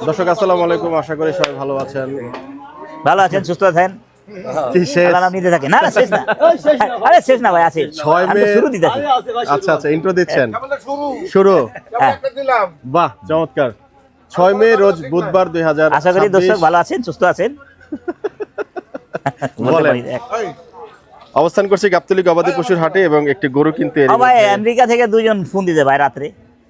দর্শক আসসালামু আলাইকুম, আশা করি সবাই ভালো আছেন। ভালো আছেন, সুস্থ আছেন? নিতে থাকেন। না শেষ না, আরে শেষ না ভাই, আছে 6 মে শুরু দিতেছি। আচ্ছা আচ্ছা, ইন্ট্রো দিচ্ছেন, শুরু। বাহ, চমৎকার। 6 মে রোজ বুধবার 2000। আশা করি দর্শক ভালো আছেন, সুস্থ আছেন। বলেন। অবস্থান করছি গাবতলী গবাদি পশুর হাটে এবং একটি গরু কিনতে। ভাই আমেরিকা থেকে দুজন ফোন দিতে ভাই রাত্রে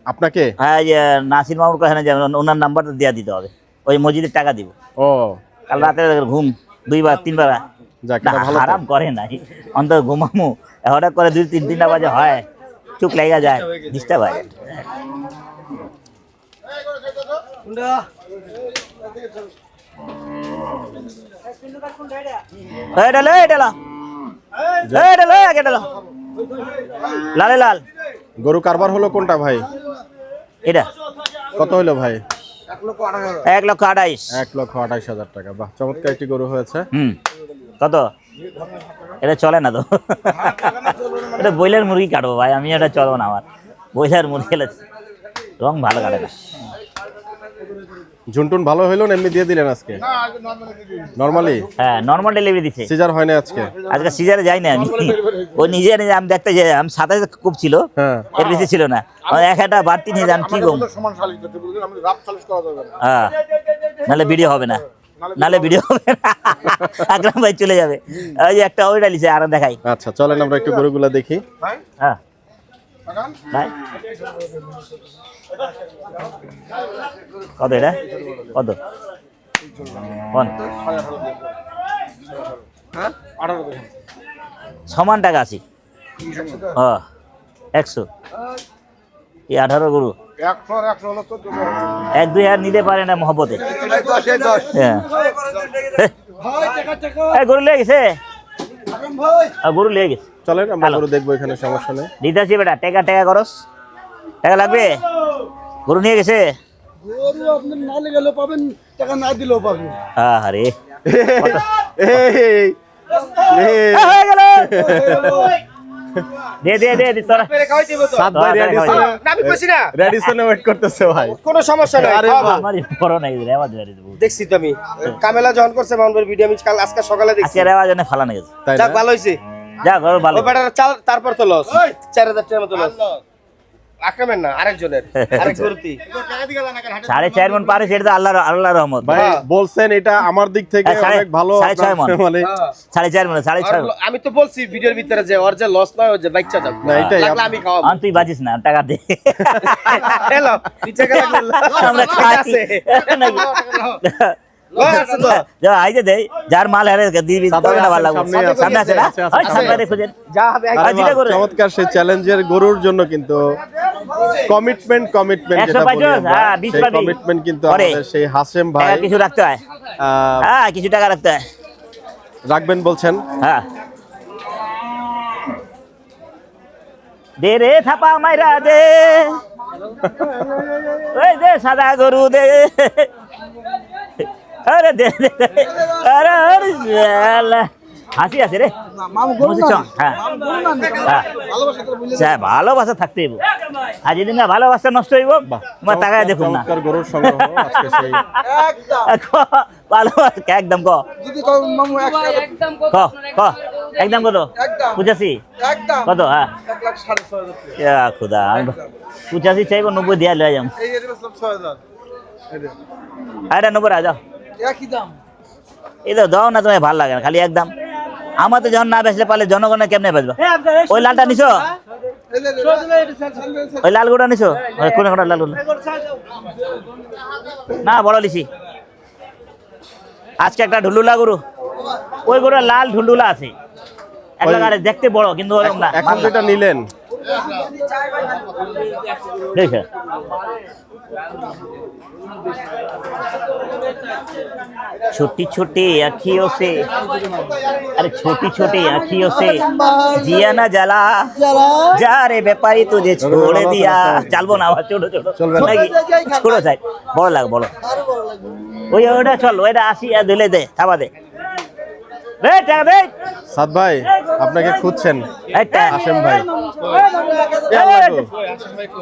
আপনাকে। হ্যাঁ, যে নাসির মামুর কাছে যেমন ওনার নাম্বারটা দিয়ে দিতে হবে, ওই মসজিদের টাকা দিব। ও কাল রাতে ঘুম 2বার 3বার আরাম করে নাই, অন্তত ঘুমামু হঠাৎ করে 2-3 বাজে হয়, চুপ লেগে যায়, ডিস্টার্ব হয়। লালে লাল গরু কারবার হলো কোনটা ভাই? এটা কত হলো ভাই? 1,28,000। 1,28,000 টাকা। বাহ, চমৎকার একটি গরু হয়েছে। কত? এটা চলে না তো, এটা ব্রয়লার মুরগি কাটবো ভাই আমি, এটা চলবো না আমার। ব্রয়লার মুরগি খেলে রং ভালো কাটে না। ঝুনটুন ভালো হইলো না এমনি দিয়ে দিলেন আজকে? নরমালি? হ্যাঁ, নরমাল ডেলিভারি দিছে। সিজার হয় না আজকে? আজকে সিজারে যাই না আমি, ও নিজে নিজে আমি দেখতে যাই। আমি 27 খুব ছিল, এর বেশি ছিল না, একটা বাড়তি নিয়ে যান। কি গো, হ্যাঁ, নাহলে ভিডিও হবে না, নাহলে ভিডিও হবে না। আকরাম ভাই চলে যাবে। ওই যে একটা ওইটা লিছে, আর দেখাই। আচ্ছা চলেন আমরা একটু গরুগুলা দেখি। হ্যাঁ কত এটা? কত? সমান টাকা আছি। 100 এই 18 গরু 1-2 নিতে পারে না মহব্বতে। গরু লেগে গেছে, গরু লেগে গেছে। চলেন আমরা গরু দেখবো, এখানে সমস্যা নেই। দিতেছি বেটা, টাকা করস, টাকা লাগবে। গরু নিয়ে গেছে, গরু আপনি না গেলেও পাবেন, টাকা না দিলেও পাবেন। আরে হয়ে গেল। দে তোরা সাত ভাই রেডিসনে ওয়েট করতেছে ভাই। কোনো সমস্যা নাই, আরে আমার বড় নাই রে, আওয়াজ বের দেব। দেখছি তো আমি কামেলা যখন করছে মামুনের ভিডিও, আমি কাল আজকে সকালে দেখছি। আজকে আওয়াজ এনে ফালা গেছে। যাক ভালো হইছে, যা গরু ভালো। ও বেটার চাল, তারপর তো লস 4000 টাকার মতো লস। আক্রমণ না, আরেকজনের, আরেক গরুতি 4.5 মণ পারে, সেটা তো আল্লাহর রহমত ভাই। বলছেন এটা আমার দিক থেকে অনেক ভালো। 4.5 মণ, মানে 4.5 মণ, 4.5। আমি তো বলছি ভিডিওর ভিতরে যে ওর যে লস নয়, ও যে বাইকটা যাক না, এটাই লাগলে আমি খাওয়াবো। আন তুই বাজিস না, টাকা দে। হ্যালো নিচে গেল, আমরা খাই আছে যা আইতে দেই, যার মাল হারে দিবি, তবে না ভালো লাগবে। সামনে আছে না, সামনে খুঁজেন যা হবে। চমৎকার সেই চ্যালেঞ্জের গরুর জন্য কিন্তু কমিটমেন্ট যেটা বলি আমরা, সেই কমিটমেন্ট কিন্তু আমাদের সেই হাসেম ভাই কিছু রাখতে হয়। হ্যাঁ, কিছু টাকা রাখতে হয়। রাখবেন বলছেন? হ্যাঁ, দে রে থাপা মাইরা দে, ওই দে সাদা গরু দে। আরে দে দে, আরে হাসি আছে রে। হ্যাঁ, ভালোবাসা থাকতে হইব, আর যেদিন না ভালোবাসা নষ্ট হইব তোমার টাকায় দেখুন না। গরুর সংগ্রহ আজকে সেই ভালোবাসা একদম ক একদম কত? 85 কত? হ্যাঁ খুদা, 85 চাইব, 90 দিয়া লয়ে যাম। আরে 90 যাও, এই তো দাও না, তোমায় ভালো লাগে না, খালি একদম। আমার তো যখন না বেচলে পারলে জনগণের কেমনে বেচবো? ওই লালটা নিছো, ওই লাল গুড়া নিছো, কোন লাল না বড় লিছি। আজকে একটা ঢুলুলা গরু, ওই গরু লাল ঢুলুলা আছে, একটা গাড়ি দেখতে বড় কিন্তু ওরকম না। এখন যেটা নিলেন দেখে छोटी छोटी आँखियों से, अरे छोटी छोटी आँखियों से जिया ना जला, जा रे व्यापारी तुझे छोड़ दिया। चलबो ना, छोड़ो छोड़ो छोड़ो साइड, বড় লাগ বড়। ওই ওটা চল, ওইটা আসি আর দিলে দে, থাবা দে। দে টাকা দে সাদ ভাই আপনাকে খুঁজছেন এইটা হাশেম ভাই। এ আল্লাহ গো।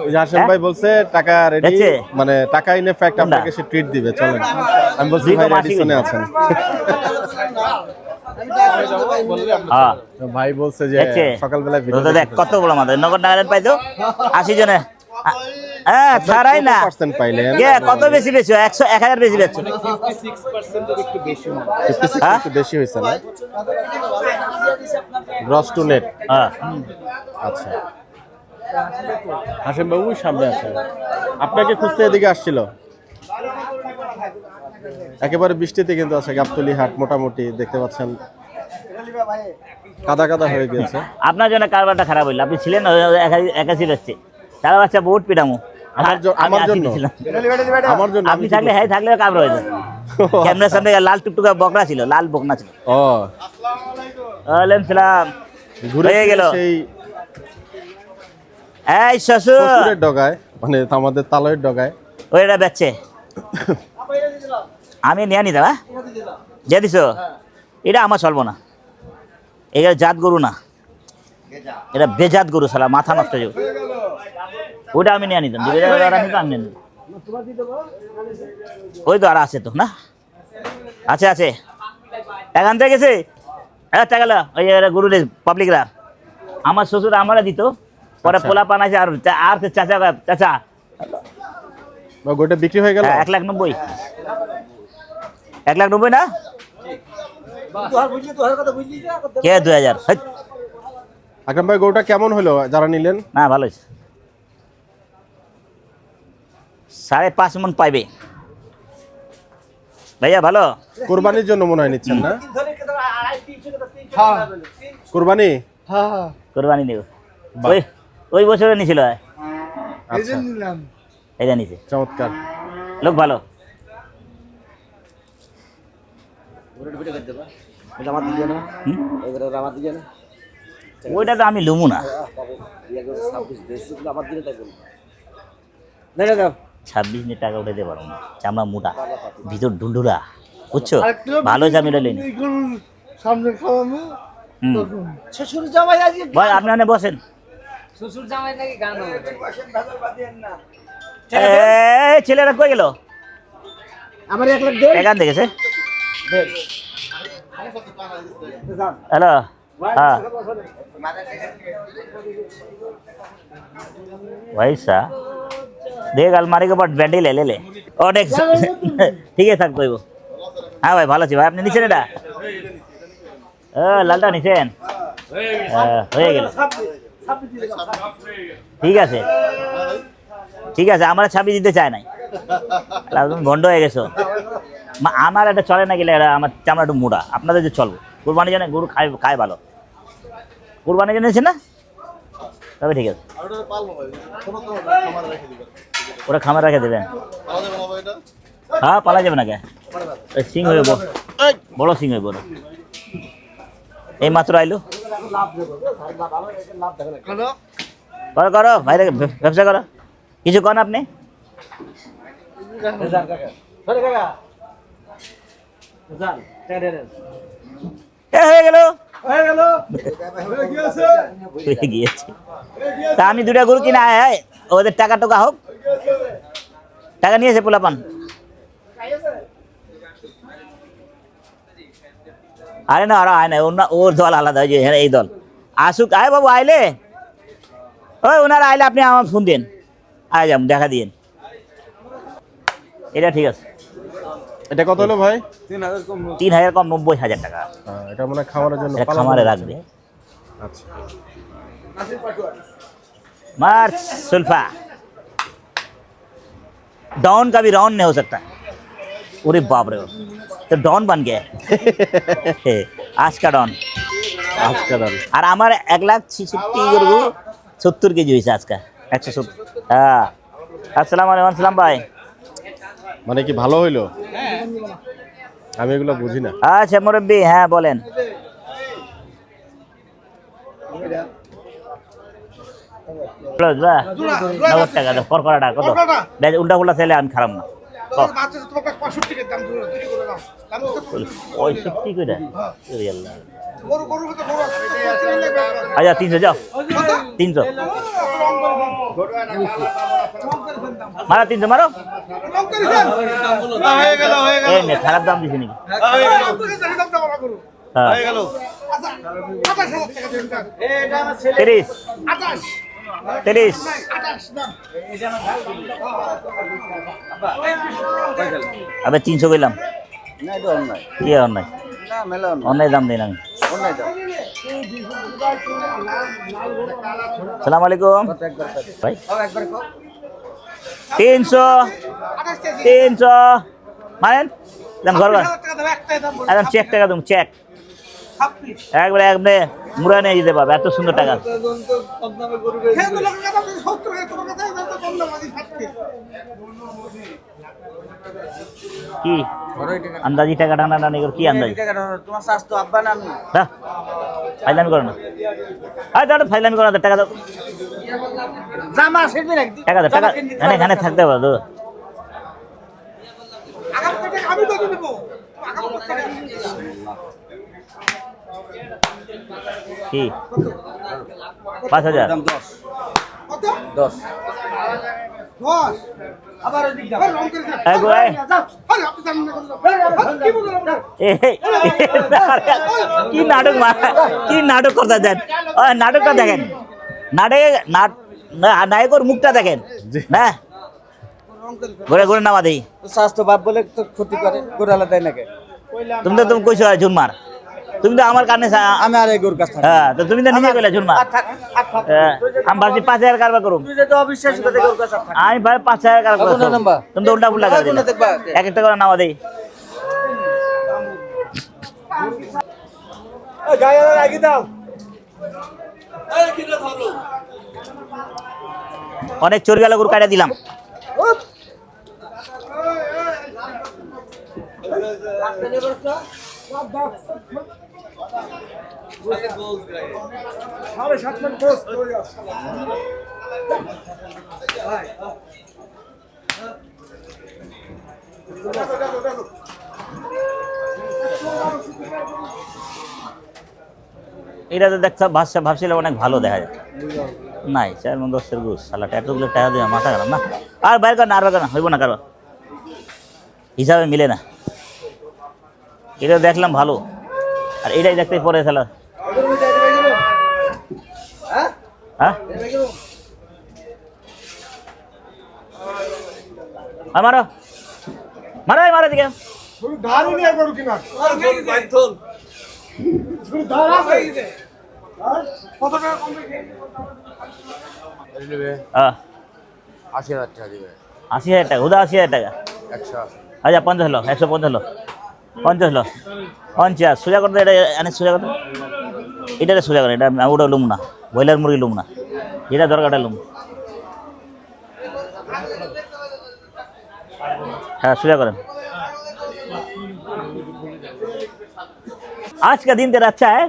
ওই যে হাশেম ভাই বলছে টাকা রেডি, দেখছে? মানে টাকা ইন এফেক্ট আপনাকে সে ট্রিট দিবে, চলেন। আমি বলছি ভাই রেডিসনে আছেন। হ্যাঁ তো ভাই বলছে যে দেখছে? সকালবেলা ভিডিও তো দেখ কত বড় আমাদের নগদ নাগালেন পাইতো 80 জনে। হ্যাঁ ছাড়াই না 50% পাইলেন। কে কত বেশি বেচো 100 1000 বেশি বেচো 56% একটু বেশি মনে 56 হ্যাঁ? একটু বেশি হয়েছে না? Gross two net. হ্যাঁ আচ্ছা হাশেম বাবু সামনে আছে, আপনাকে খুঁজতে এদিকে আসছিল। একেবারে বৃষ্টিতে কিন্তু আছে গাবতলী হাট, মোটামুটি দেখতে পাচ্ছেন কাদা কাদা হয়ে গেছে। আপনার জন্য কারবারটা খারাপ হইলো, আপনি ছিলেন একাশি বেচছে তারা বাচ্চা বহুত পিটামো আমার জন্য আমার জন্য আপনি থাকলে হ্যাঁ থাকলে কাবরা হয়ে যায় ক্যামেরার সামনে লাল টুকটুকা বকরা ছিল, লাল বকনা ছিল। ও ওয়ালাইকুম সালাম। ঘুরে হয়ে গেল। সেই এই শ্বশুর শ্বশুরের ডগায়, মানে আমাদের তালয়ের ডগায়। ওইটা বেচছে আমি নিয়ে নিতাম। হ্যাঁ দিয়ে দিছো? এটা আমার চলবো না, এটা জাত গরু না, এটা বেজাত গরু, শালা মাথা নষ্ট হয়ে যাবে। ওইটা আমি নিয়ে নিতাম, আমি নিয়ে নিতাম। ওই তো আর আছে তো না, আছে আছে এখান থেকে গেছে। হ্যাঁ টাকা ওই গরু পাবলিকরা আমার শ্বশুর আমারা দিত, পরে পোলা পান আছে আর আর চাচা চাচা গোটা বিক্রি হয়ে গেল। 1,90,000 1,90,000 না কে 2,000 আকরাম ভাই গরুটা কেমন হলো যারা নিলেন? না ভালো হয়েছে, 5.5 মণ পাইবে ভাইয়া। ভালো কুরবানির জন্য মনে হয় নিচ্ছেন না? কুরবানি কোরবানি নিব। ওই ওই বছরে নিছিল আচ্ছা এটা নিছে, চমৎকার। লোক ভালো। হুম? ওইটা তো আমি লুমু না, 26 টাকা উঠাইতে পারবো না, চামড়া মোটা ভিতর ঢুলঢুলা, বুঝছো? ভালো চামড়া লইনি। সামনে খাওয়ানো হুম শ্বশুর জামাই আজকে ভাই আপনি ওখানে বসেন। শ্বশুর জামাই নাকি গান হবে এই ছেলেরা কই গেল? আমার 1 লাখ দে এখান দেখেছে। হ্যালো हाँ वैसा देख अलमारी के ऊपर बैटरी ले ले ले और एक ठीक है सब कोई वो हाँ भाई ভালো আছি ভাই আপনি নিছেন এটা লালটা নিছেন হয়ে গেল ঠিক আছে আমার ছাবি দিতে চায় নাই তুমি গন্ড হয়ে গেছো আমার এটা চলে না গেলে আমার চামড়া একটু মোটা আপনাদের যে চলবো কুরবানি জানে গরু খায় ভালো কুরবানি জেনেছেন না তবে ঠিক আছে ওরা খামার রেখে দেবেন হ্যাঁ পালা যাবে না কে সিং হয়ে বড় সিং হয়ে বড় এই মাত্র আইলো করো করো বাইরে ব্যবসা করো কিছু কন আপনি হয়ে গেল গিয়েছে তা আমি দুটা গরু কিনা ওদের টাকা টোকা হোক টাকা নিয়েছে পোলাপান আরে না ওরা আয় না ওর দল আলাদা যে এই দল আসুক আয় বাবু আইলে ওই ওনারা আইলে আপনি আমার ফোন দিন আয় যাম দেখা দিন এটা ঠিক আছে এটা কত হলো ভাই? 3,000 কম 90,000 টাকা এটা মনে হয় খামারের জন্য এটা খামারে রাখবে আচ্ছা मार सुल्फा डॉन का भी राउंड नहीं हो सकता अरे बाप रे तो डॉन बन गया आज का डॉन और हमारे 1,66,70 केजी हुई आज का 170 हाँ अस्सलाम वालेकुम भाई মানে কি ভালো হইলো? আমি এগুলো বুঝি না। আচ্ছা মুরব্বি হ্যাঁ বলেন টাকা কত উল্টা পুল্টা ছেলে আমি খারাপ না 65 করে আচ্ছা 300 যাও 300 মারো 300 মারো এই নে খারাপ দাম দিছি নাকি হ্যাঁ 30 আবে 300 কইলাম কি অন্যায় অন্যায় দাম দিন আমি সালাম আলাইকুম ভাই 300 মানেন দাম ঘর একদম চেক টাকা তুমি চেক একবারে একবারে মুড়া নিয়ে যেতে পারবে এত সুন্দর টাকা কি আন্দাজি টাকা টানা টানি কি আন্দাজি তোমার স্বাস্থ্য আব্বা না আমি ফাইলামি করো না দাও ফাইলামি করো না টাকা দাও জামা সেটবে নাকি টাকা দাও টাকা এখানে থাকতে পারো তো আমি তো দেব কি 5000 কত 10 আবার ওদিক যাও রং করে এই গো এই আরে আপনি জানেন না কি বললাম কি নাটক করতে দেন নাটকটা দেখেন নায়কের মুখটা দেখেন না ঘুরে ঘুরে নামা দেই স্বাস্থ্য বাপ বলে তো ক্ষতি করে গোড়ালা দেয় নাকি তুমি কইছো ঝুনমার তুমি তো আমার কানে আমি আর এই গোর কাছ থেকে হ্যাঁ তো তুমি তো নিজে কইলা ঝুনমার আমি ভাবছি 5000 কারবার করুম তুই যে অবিশ্বাস করে গোর কাছ থেকে আমি ভাই 5000 কারবার করব তুমি তো উল্টা পুল্টা করে দিলা এক একটা করে নামা দেই এই গায়ে লাগি দাও এই কিটা ধরো অনেক চোর গেল গরু কাটা দিলাম এটা তো দেখতে ভাবছিলাম অনেক ভালো দেখা যায় নাই 4-10 ঘুষ সালাটা এতগুলো টাকা দিয়ে মাথা খারাপ না আর বাইর কর না আর না হইব না কারো হিসাবে মিলে না এটা দেখলাম ভালো আর এটাই দেখতে পরে সালা হ্যাঁ মারো মারো মারো দিকে ধারু নিয়ে গরু কিনা বাইথল শুধু ধার আছে কত টাকা কম নেবে হ্যাঁ 80000 টাকা দিবে 80000 টাকা হুদা 80000 টাকা 100 আচ্ছা 50 হলো 150 হলো 50 হলো 50 সোজা করতে এটা অনেক সোজা করতে এটা সোজা করে এটা ওটা লুম না ব্রয়লার মুরগি লুম না যেটা দরকারটা লুম হ্যাঁ সোজা করেন आज का दिन तेरा अच्छा है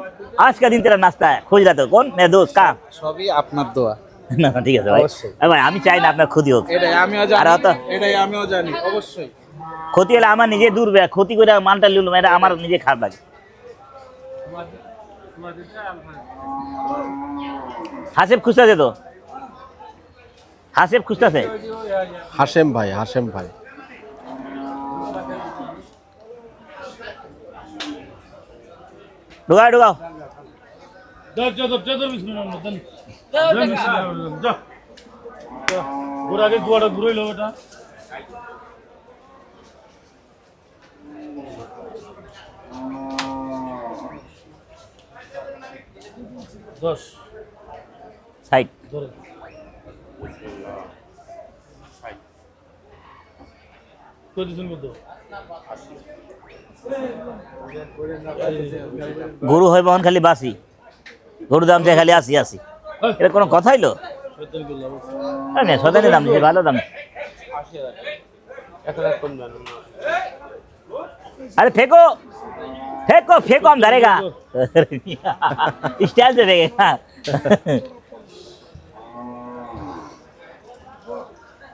आज का दिन तेरा नाश्ता है खोज रहा था कौन मेरा दोस्त का সবই আপনার দোয়া না ঠিক আছে ভাই ভাই আমি চাই না আপনার ক্ষতি হোক এটাই আমিও আর জানি হয়তো এটাই আমিও জানি অবশ্যই ক্ষতি হলে আমার নিজে দূর ক্ষতি করে মালটা লিখলাম এটা আমার নিজে খারাপ লাগে হাসেব খুঁজতেছে তো হাসেব খুঁজতেছে হাশেম ভাই ঢুকাও ঢুকাও সাইড গরু হয় বহন খালি বাসি গরু দাম চাই খালি 80 এটা কোনো কথা হইলো শতানি দাম দিচ্ছে ভালো দাম अरे फेंको फेंको फेंको हम धरेगा स्टाइल से फेंकेगा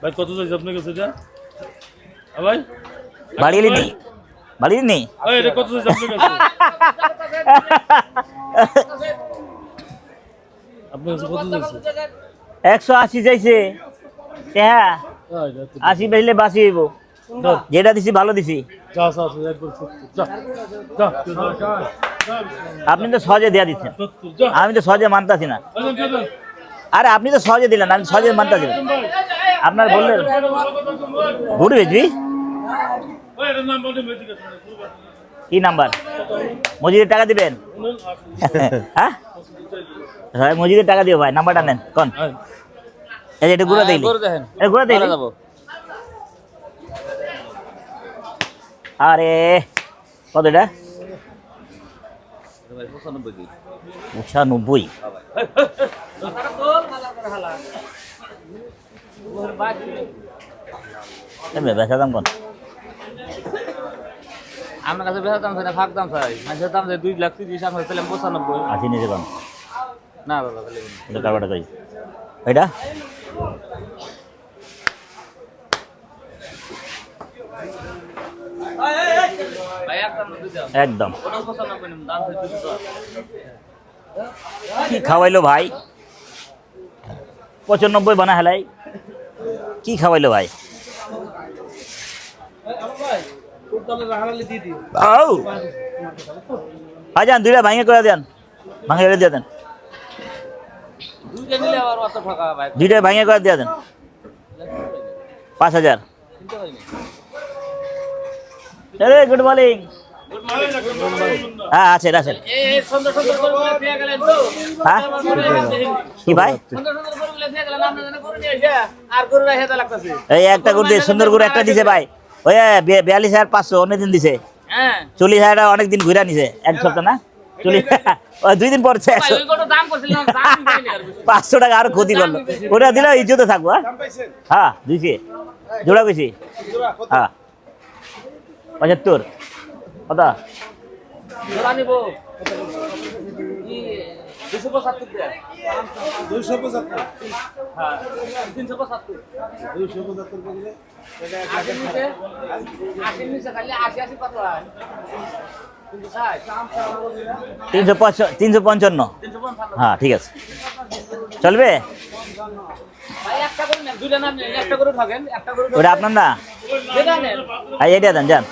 ভাই কত চাইছে আপনার কাছে এটা ভাই বাড়িয়ে নি বাড়িয়ে নি এটা কত চাইছে আপনি কত চাইছে 180 চাইছে হ্যাঁ 80 বেচলে বাঁচি হইব যেটা দিছি ভালো দিছি যা যা একবার যা যা আপনি তো সহজে দেয়া দিচ্ছেন আমি তো সহজে মানতাছি না আরে আপনি তো সহজে দিলেন আমি সহজে মানতাছি না আপনার বললেন গরু বেচবি কি নাম্বার মজুরির টাকা দিবেন হ্যাঁ হ্যাঁ মজুরির টাকা দিও ভাই নাম্বারটা নেন কোন এই যে এটা গুঁড়া দিলি এটা গুঁড়া দিলি আরে কত এটা 95 বেচা দাম কোন আমার কাছে বেচা দাম চাই না ফাঁক দাম চাই মাঝে দাম চাই 2 লাখ 30 আমার তাহলে 95 80 নিচে কোন না দাদা তাহলে এটা কারবারটা কই এটা ভাই একদম দুই দাও একদম ওটা 95 নিম দাম চাই 200 কি খাওয়াইলো ভাই 95 বানা হেলাই কি খাওয়াইলো ভাই আও আজান দুইটা ভাঙে করে দেন ভাঙে করে দিয়ে দেন দুইটা নিলে আবার অত টাকা ভাই দুইটা ভাঙে করে দিয়ে দেন 5000 আরে গুড মর্নিং হ্যাঁ আছে আছে এই সুন্দর সুন্দর করে পেয়ে গেলেন তো হ্যাঁ কি ভাই সুন্দর সুন্দর করে পেয়ে গেলেন আপনি জানেন করে নিয়ে এসে আর করে রাখতে লাগতেছে এই একটা গরু দিয়ে সুন্দর গরু একটা দিছে ভাই ওই 42500 অনেকদিন দিছে হ্যাঁ 40000 অনেক দিন ঘুরা নিছে এক সপ্তাহ না 2 দিন পর ভাই ওই কত দাম করছিলেন দাম কইনি আর 500 টাকা আর ক্ষতি করলো ওটা দিলে ইজ্জতে থাকবো হ্যাঁ দিছি জোড়া কইছি হ্যাঁ 75 কত জোড়া নিব কি 275 টাকা 275 হ্যাঁ 375 275 করে এটা 80 নিচে খালি 80 কত হয় কিন্তু ভাই 355 হ্যাঁ ঠিক আছে চলবে ভাই একটা করে নেন দুইটা নাম নেন একটা করে ঠকেন একটা করে ওটা আপনার না যেটা নেন এটা দেন যান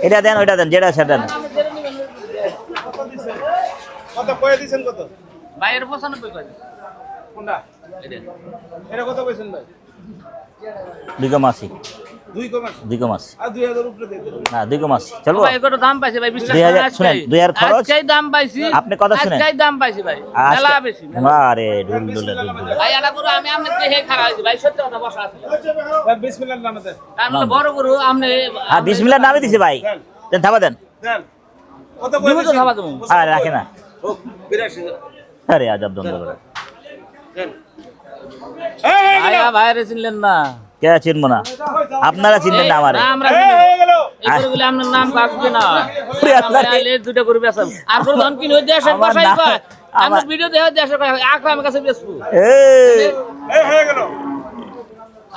এটা দেন ওইটা দেন যেটা সেটা দেন কত কয় দিবেন কত ভাইয়ের 95 কয় কোনটা এটা কত কইছেন ভাই 2,80 2,80 আর 2000 উপরে দিয়ে দেন না 2,80 চলবো ভাই কত দাম পাইছে ভাই 20 2000 টাকা শুনেন 2000 খরচ আজকে দাম পাইছি আপনি কথা শুনেন আজকে দাম পাইছি ভাই মেলা বেশি আরে ঢুল ঢুল ভাই আলা গরু আমি আমনে দেখে খারাপ হইছে ভাই সত্যি কথা বসা আছে বিসমিল্লাহর নামে দেন তার মানে বড় গরু আমনে আর বিসমিল্লাহ নামে দিছে ভাই দেন থাবা দেন দেন কত দিব তো খাবা তুমি আর রাখে না 82 আরে আজব দম করে দেন ভাইয়া ভাইরে চিনলেন না কে চিনবো না আপনারা চিনবেন না আমারে না আমরা হয়ে গেল এই গরুগুলো আপনার নাম কাটবে না ওরে আল্লাহ রে। আমরা এই দুটো গরু বেচাম আর গরু ধন কিনে দেশের আমার কষাই না- কয় আমার আমার- ভিডিও দেখে দেশের কষাই আকরামের কাছে বেচবো এই এই হয়ে গেল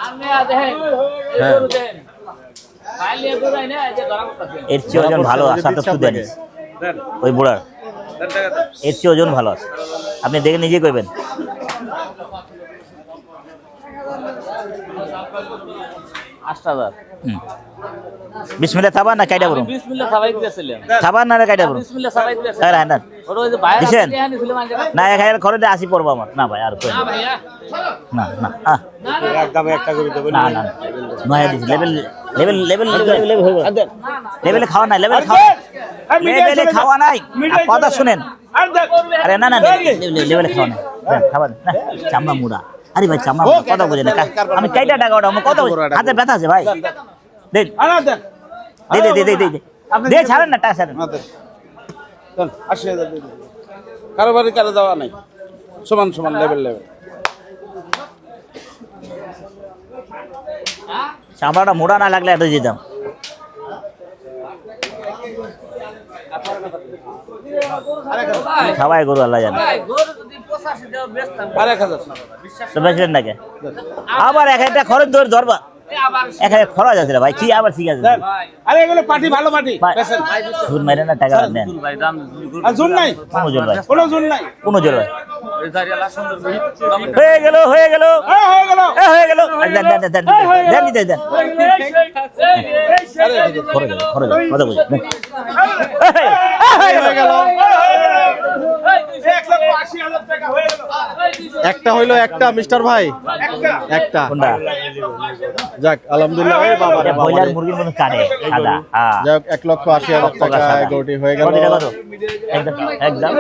আপনি দেখেন এই গরু দেন ভাইলে গরু আইনা এই যে ধরা করতেছে এর চেয়ে ওজন ভালো আছে 77 দেন দেন ওই বুড়ার দেন টাকা দেন এর চেয়ে ওজন ভালো আছে আপনি দেখে নিজে কইবেন 8000 বিসমিল্লাহ থাবা না কাইটা করুন বিসমিল্লাহ সবাই দিয়েছিলেন থাবা না কাইটা করুন বিসমিল্লাহ সবাই দিয়েছিলেন আরে হ্যাঁ ওর ওই যে ভাই দিছেন? আপনি ছিল মানে না 1000 খরচে 80 পড়বো আমার না ভাই আর কই না ভাইয়া না না না না একদম একটা করে দেবেন না না নয়া দিছি লেভেল লেভেল লেভেল লেভেল হয়ে গেল লেভেলে খাওয়া নাই লেভেলে খাওয়া লেভেলে খাওয়া নাই কথা শুনেন আর দেন আরে না না লেভেলে খাওয়া নাই দেন, খাবার না চামড়া মুড়া আরে ভাই চামড়া মুড়া, কথা বুঝেন না আমি কাইটা টাকা ওটা আমার কথা বুঝেন হাতে ব্যথা আছে ভাই দেন আর দেন দে দে দে দে দে দে ছাড়েন না টাকা ছাড়েন দেন দেন 80000 দিয়ে দেন কারোবারি কারো দেওয়া নাই সমান সমান লেভেল চামড়াটা মোড়া না লাগলে এত দিতাম খাওয়াই গরু আল্লাহ জানে ভাই গরু যদি 85 দাও বেচতাম আর 1000 তো বেচলেন নাকি আবার 1000 খরচ ধরে ধরবা এখানে খরচ আছে রে ভাই, কি আবার ঠিক আছে আরে এগুলো পার্টি ভালো পার্টি পেছেন জোর মারে না, টাকা দেন। আর জোর নাই কোনো জোর ভাই, কোনো জোর নাই কোনো জোর ভাই। হয়ে গেল, হয়ে গেল, হয়ে গেল হয়ে গেল। দেন দেন দেন দেন দেন দিতে দেন। খরচ হবে, খরচ হবে, কথা বুঝে দেন। হয়ে গেল। 1,80,000 টাকা হয়ে গেল একটা হইলো একটা মিস্টার ভাই, একটা। কোনটা? যাক আলহামদুলিল্লাহ। এই বাবা রে বাবা ব্রয়লার রে। মুরগির মতো কাটে সাদা। হ্যাঁ, যাক 1,80,000 টাকা গরুটি হয়ে গেল। এটা কত? একদম একদম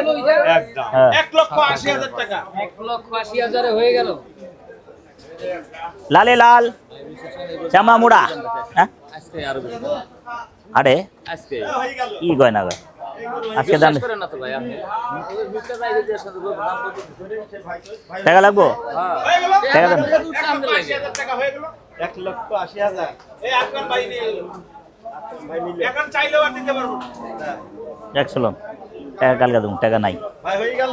হ্যাঁ। 1,80,000 টাকা 1,80,000 হয়ে গেল। লালে লাল শ্যামা মুড়া। হ্যাঁ আরে কি গয়না গয় আজকে দাম টাকা লাগবো, টাকা দেন। 1,80,000 টাকা হয়ে গেল 1,80,000 এই আপনার ভাই নিয়ে এখন চাইলেও আর দিতে পারবো একশো টাকা কালকে দেবো, টাকা নাই। ভাই হয়ে গেল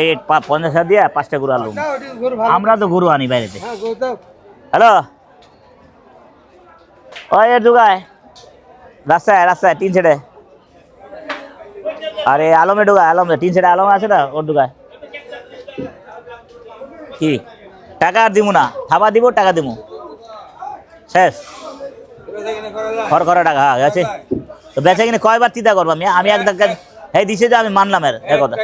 এই 50,000 দিয়ে 5টা গরু আলু। আমরা তো গরু আনি বাইরেতে। হ্যালো, ওই এর ঢুকায় রাস্তায়, রাস্তায় টিন ছেড়ে। আরে আলমে ঢুকায়, আলমে টিন ছেড়ে আলম আছে না, ওর ঢুকায়। কি টাকা আর দিব না, খাবার দিব, টাকা দিব, শেষ। খড় খড়া টাকা হ্যাঁ আছে তো। বেচা কিনে কয়বার চিন্তা করবো আমি? আমি এক ধাক্কা এই দিছে যে আমি মানলাম এর এ কথা।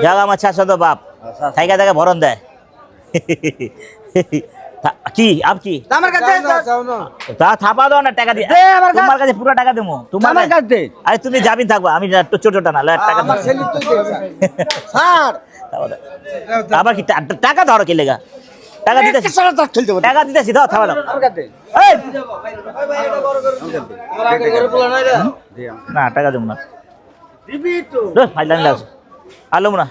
জায়গা আমার 600 বাপ থাইকা থেকে ভরণ দেয়। কি আপ কি তা থাপা দাও না, টাকা দিয়ে তোমার কাছে পুরো টাকা দেবো তোমার কাছে। আরে তুমি যাবি থাকবো, আমি ছোটটা না টাকা আবার কি টাকা ধরো কি লেগা? টাকা দিতে, টাকা দিতেছি, দাও থাপা দাও। এই! না টাকা দেবো না, ফাইলানি লাগছে আলো না।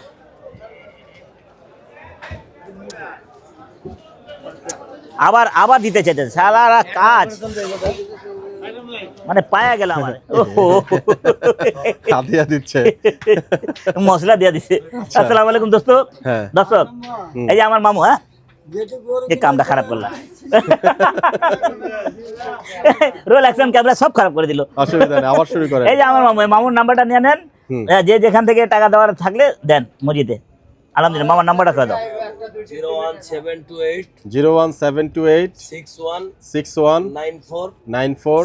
আবার আবার দিতে চাইছে সালারা কাজ, মানে পায়া গেল আমার। কাঁদিয়া দিচ্ছে। মশলা দিয়ে দিছে। আসসালামু আলাইকুম দোস্ত। হ্যাঁ। দর্শক এই যে আমার মামু, হ্যাঁ এই কামটা খারাপ করলাম। রোল অ্যাকশন ক্যামেরা সব খারাপ করে দিল। অসুবিধা নেই, আবার শুরু করেন। এই যে আমার মামু, এই মামুর নাম্বারটা নিয়ে নেন। যে যেখান থেকে টাকা দেওয়ার থাকলে দেন মসজিদে। আলহামদুলিল্লাহ, মামার নাম্বারটা করে দাও। 01728 61 94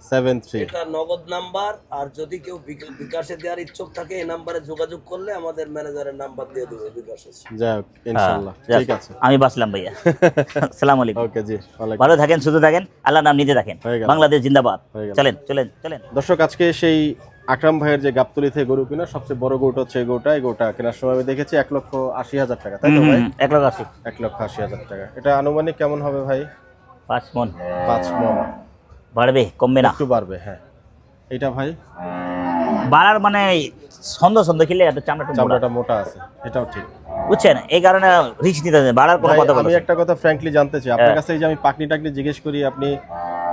73 এটা নগদ নাম্বার। আর যদি কেউ বিকাশে দেওয়ার ইচ্ছুক থাকে এই নাম্বারে যোগাযোগ করলে আমাদের ম্যানেজারের নাম্বার দিয়ে দেবে বিকাশে। যাই হোক ইনশাআল্লাহ ঠিক আছে। আমি বাসলাম ভাইয়া। আসসালামু আলাইকুম। ওকে জি, ওয়ালাইকুম। ভালো থাকেন, সুস্থ থাকেন, আল্লাহ নাম নিতে থাকেন। হয়ে গেল। বাংলাদেশ জিন্দাবাদ। হয়ে গেল। চলেন চলেন চলেন। দর্শক আজকে সেই আকরাম ভাইয়ের যে গাবতলী থেকে গরু কিনা সবচেয়ে বড় গরুটা হচ্ছে এই গরুটা। এই গরুটা কেনার সময় আমি দেখেছি 1,80,000 টাকা, তাই তো ভাই? 1,80,000 1,80,000 টাকা। এটা আনুমানিক কেমন হবে ভাই? 5 মন 5 মণ। বাড়বে, কমবে না? একটু বাড়বে, হ্যাঁ। এটা ভাই বাড়ার মানে সন্দেহ সন্দেহ খেলে একটা চামড়াটা মোটা, চামড়াটা মোটা আছে, এটাও ঠিক। বুঝছেন? এই কারণে রিস্ক নিতে হবে, বাড়ার কোনো ভাই, কথা আমি বলছি। একটা কথা ফ্র্যাঙ্কলি জানতে চাই আপনার কাছে। এই যে আমি পাকনি টাকনি জিজ্ঞেস করি, আপনি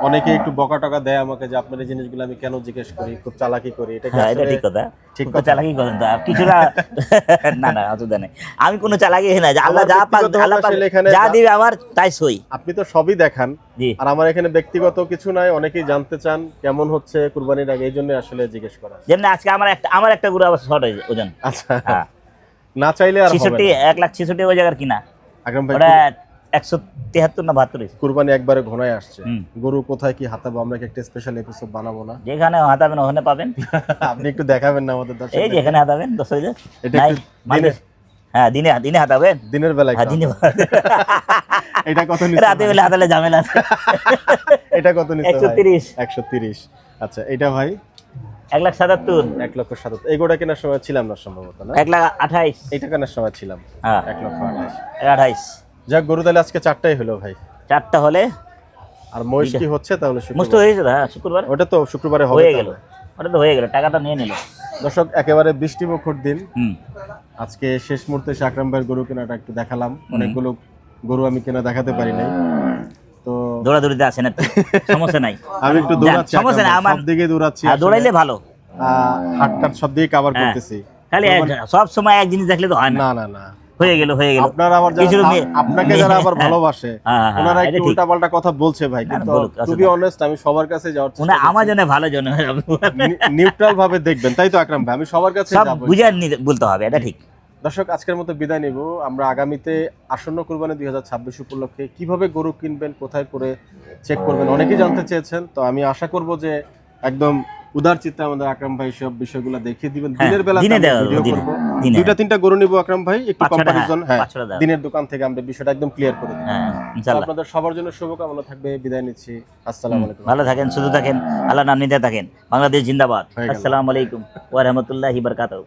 অনেকে একটু বকা টকা দেয় আমাকে যে আপনার এই জিনিসগুলো আমি কেন জিজ্ঞেস করি, খুব চালাকি করি। এটা কি হ্যাঁ, এটা আসলে ঠিক কথা। ঠিক খুব কথা? চালাকি করেন তো কিছুটা। না না, অসুবিধা নেই। আমি কোনো চালাকি না, যে আল্লাহ আমার যা পাক, ব্যক্তিগত আল্লাহ পাক আসলে এখানে যা দিবে আমার তাই সই। আপনি তো সবই দেখান, জি। আর আমার এখানে ব্যক্তিগত কিছু নাই। অনেকেই জানতে চান কেমন হচ্ছে কুরবানির আগে, এই জন্য আসলে জিজ্ঞেস করা। যেমনি আজকে আমার একটা গরু আবার শর্ট হয়েছে ওজন। আচ্ছা, হ্যাঁ, না চাইলে আর হবে 66, না। 1,66,000 ওই জায়গার কিনা। আকরাম ভাই, ওটা 173 না 72 হয়েছে। কুরবানি একবারে ঘনায় আসছে, হুম। গরু কোথায় কি হাতাবো আমরা কি একটা স্পেশাল এপিসোড বানাবো না? যেখানে হাতাবেন ওখানে পাবেন। আপনি একটু দেখাবেন না আমাদের দর্শক? এই যেখানে হাতাবেন 10,000 এটা নাই একটু মানে। হ্যাঁ, দিনে দিনে হাতাবেন। দিনের বেলায় হ্যাঁ, দিনে। এটা কত নিচ্ছে রাতে বেলা হাতালে ঝামেলা আছে। এটা কত নিচ্ছে? 130। 130। আচ্ছা, এটা ভাই 1,77,000। 1,77,000। এই গোটা কেনার সময় ছিলাম না সম্ভবত, না? 1,28,000। এটা কেনার সময় ছিলাম। হ্যাঁ, 1,28,000। 28। যাক, গরু তাহলে আজকে 4টাই হলো ভাই। 4টা হলে আর মহিষ কি হচ্ছে তাহলে? মুস্ত হয়েছে তো? হ্যাঁ, শুক্রবার ওটা তো শুক্রবারে হবে। হয়ে গেল, ওটা তো হয়ে গেল, টাকাটা নিয়ে নিল। দর্শক, একেবারে বৃষ্টিমুখর দিন। হুম। আজকে শেষ মুহূর্তে এসে আকরাম ভাইয়ের গরু কেনাটা একটু দেখালাম। অনেকগুলো গরু আমি কেনা দেখাতে পারি নাই, তো দৌড়াদৌড়িতে আসেন, সমস্যা নাই। আমি একটু দৌড়াচ্ছি, সমস্যা নাই, আমার সব দিকে দৌড়াচ্ছি। হ্যাঁ, দৌড়াইলে ভালো। হাটটাট সব দিকে কভার হ্যাঁ। করতেছি। খালি সব সময় এক জিনিস দেখলে তো হয় না। না না না, হয়ে গেল আপনারা আবার কিছু আপনাকে যারা আবার ভালোবাসে হ্যাঁ, ওনারা এটা একটু ঠিক। উল্টাপাল্টা কথা বলছে ভাই, কিন্তু বলুক, টু বি অনেস্ট আমি সবার কাছে যাওয়ার উনি আমার জন্য ভালো জন্য নিউট্রাল ভাবে দেখবেন, তাই তো আকরাম ভাই? আমি সবার কাছে সব যাবো। বুঝে বলতে হবে, এটা ঠিক। দর্শক, আজকের মতো বিদায় নিব। আমরা আগামীতে আসন্ন কুরবানি 2026 উপলক্ষে কিভাবে গরু কিনবেন, কোথায় করে চেক করবেন, অনেকেই জানতে চেয়েছেন। তো আমি আশা করব যে একদম উদার চিত্তে আমাদের আকরাম ভাই সব বিষয়গুলো দেখিয়ে দিবেন। হ্যাঁ, দিনের বেলা দিনে দেওয়া ভিডিও দিনে, করব, দিনে। 2-3টা গরু নিব আকরাম ভাই, একটু 5-6টা, কম্পারিজন। হ্যাঁ, 5-6টা দাও। দিনের দোকান থেকে আমরা বিষয়টা একদম ক্লিয়ার করে দেব। হ্যাঁ, তো ইনশাআল্লাহ। আপনাদের সবার জন্য শুভকামনা থাকবে, বিদায় নিচ্ছি। আসসালামু আলাইকুম। ভালো থাকেন, সুস্থ থাকেন, আল্লাহ নাম নিতে থাকেন। বাংলাদেশ জিন্দাবাদ। হয়ে গেল। আসসালামু আলাইকুম ওয়া রাহমাতুল্লাহি ওয়া বারাকাতুহু।